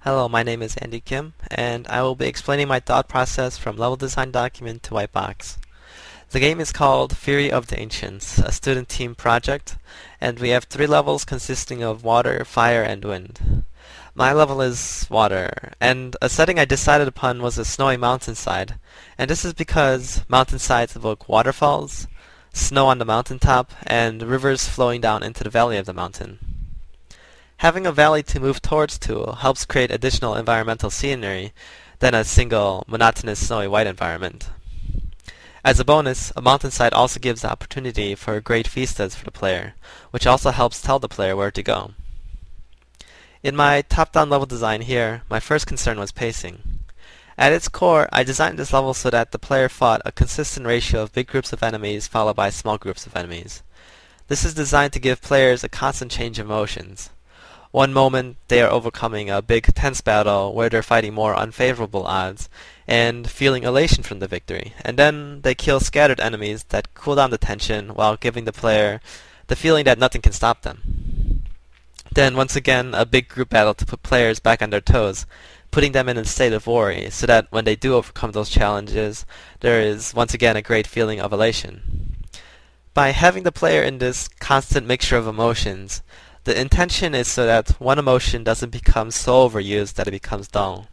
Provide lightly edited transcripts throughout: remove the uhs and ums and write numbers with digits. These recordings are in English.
Hello, my name is Andy Kim, and I will be explaining my thought process from level design document to Whitebox. The game is called Fury of the Ancients, a student team project, and we have 3 levels consisting of water, fire, and wind. My level is water, and a setting I decided upon was a snowy mountainside, and this is because mountainsides evoke waterfalls, snow on the mountaintop, and rivers flowing down into the valley of the mountain. Having a valley to move towards helps create additional environmental scenery than a single monotonous snowy white environment. As a bonus, a mountainside also gives the opportunity for great vistas for the player, which also helps tell the player where to go. In my top-down level design here, my first concern was pacing. At its core, I designed this level so that the player fought a consistent ratio of big groups of enemies followed by small groups of enemies. This is designed to give players a constant change of emotions. One moment they are overcoming a big tense battle where they're fighting more unfavorable odds and feeling elation from the victory, and then they kill scattered enemies that cool down the tension while giving the player the feeling that nothing can stop them. Then once again a big group battle to put players back on their toes, putting them in a state of worry so that when they do overcome those challenges there is once again a great feeling of elation. By having the player in this constant mixture of emotions, the intention is so that one emotion doesn't become so overused that it becomes dull.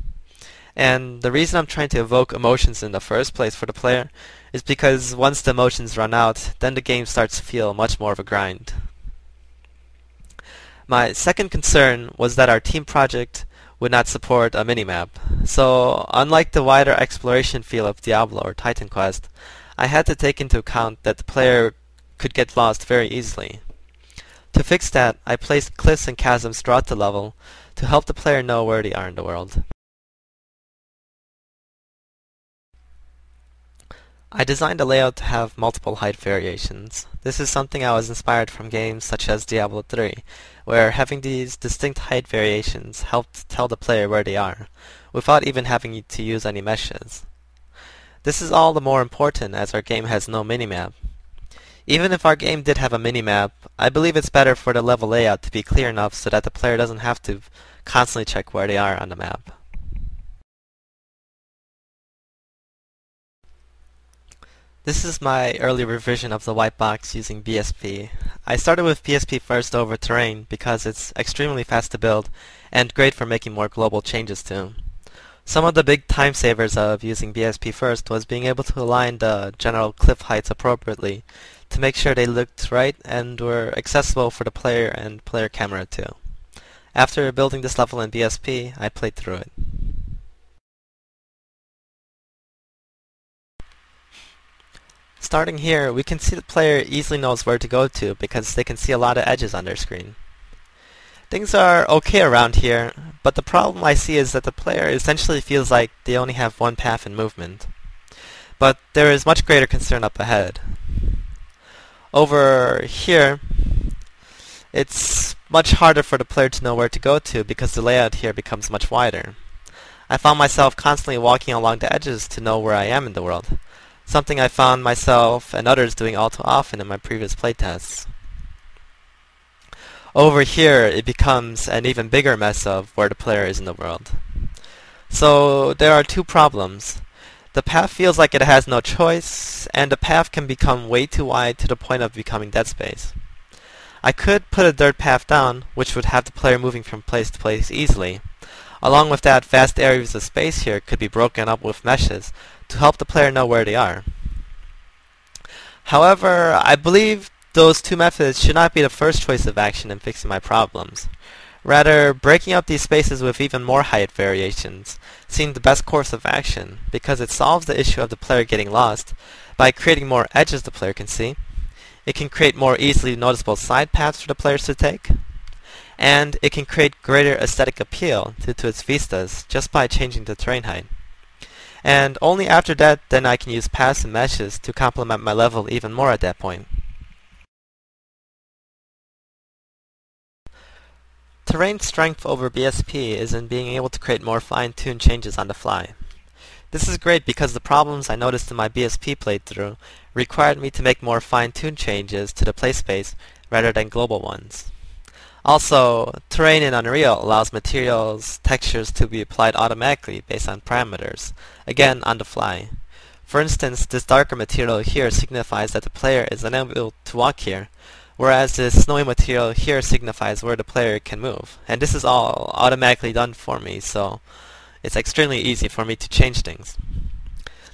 And the reason I'm trying to evoke emotions in the first place for the player is because once the emotions run out, then the game starts to feel much more of a grind. My second concern was that our team project would not support a minimap. So, unlike the wider exploration feel of Diablo or Titan Quest, I had to take into account that the player could get lost very easily. To fix that, I placed cliffs and chasms throughout the level to help the player know where they are in the world. I designed a layout to have multiple height variations. This is something I was inspired from games such as Diablo 3, where having these distinct height variations helped tell the player where they are, without even having to use any meshes. This is all the more important as our game has no minimap. Even if our game did have a minimap, I believe it's better for the level layout to be clear enough so that the player doesn't have to constantly check where they are on the map. This is my early revision of the Whitebox using BSP. I started with BSP first over terrain because it's extremely fast to build and great for making more global changes to. Some of the big time savers of using BSP first was being able to align the general cliff heights appropriately to make sure they looked right and were accessible for the player and player camera too. After building this level in BSP, I played through it. Starting here, we can see the player easily knows where to go to because they can see a lot of edges on their screen. Things are okay around here, but the problem I see is that the player essentially feels like they only have one path in movement. But there is much greater concern up ahead. Over here, it's much harder for the player to know where to go to because the layout here becomes much wider. I found myself constantly walking along the edges to know where I am in the world, something I found myself and others doing all too often in my previous playtests. Over here, it becomes an even bigger mess of where the player is in the world. So there are 2 problems. The path feels like it has no choice, and the path can become way too wide to the point of becoming dead space. I could put a dirt path down, which would have the player moving from place to place easily. Along with that, vast areas of space here could be broken up with meshes to help the player know where they are. However, I believe those 2 methods should not be the first choice of action in fixing my problems. Rather, breaking up these spaces with even more height variations seemed the best course of action because it solves the issue of the player getting lost by creating more edges the player can see. It can create more easily noticeable side paths for the players to take, and it can create greater aesthetic appeal to its vistas just by changing the terrain height. And only after that then I can use paths and meshes to complement my level even more at that point. Terrain strength over BSP is in being able to create more fine-tuned changes on the fly. This is great because the problems I noticed in my BSP playthrough required me to make more fine-tuned changes to the play space rather than global ones. Also, terrain in Unreal allows materials, textures to be applied automatically based on parameters, again on the fly. For instance, this darker material here signifies that the player is unable to walk here, whereas this snowy material here signifies where the player can move. And this is all automatically done for me, so it's extremely easy for me to change things.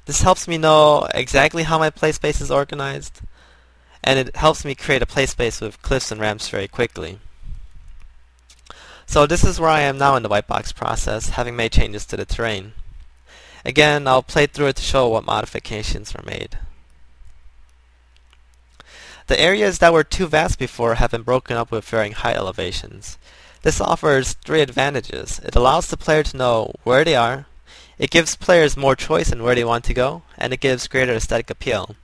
This helps me know exactly how my play space is organized, and it helps me create a play space with cliffs and ramps very quickly. So this is where I am now in the Whitebox process, having made changes to the terrain. Again, I'll play through it to show what modifications were made. The areas that were too vast before have been broken up with varying height elevations. This offers three advantages. It allows the player to know where they are, it gives players more choice in where they want to go, and it gives greater aesthetic appeal.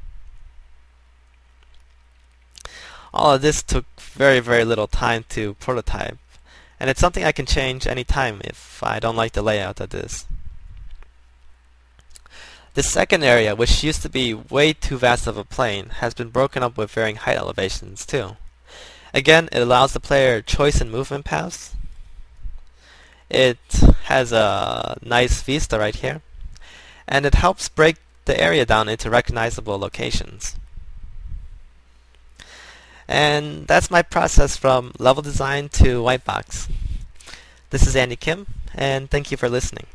All of this took very little time to prototype, and it's something I can change anytime if I don't like the layout of this. This second area, which used to be way too vast of a plane, has been broken up with varying height elevations too. Again, it allows the player choice in movement paths. It has a nice vista right here, and it helps break the area down into recognizable locations. And that's my process from level design to Whitebox. This is Andy Kim, and thank you for listening.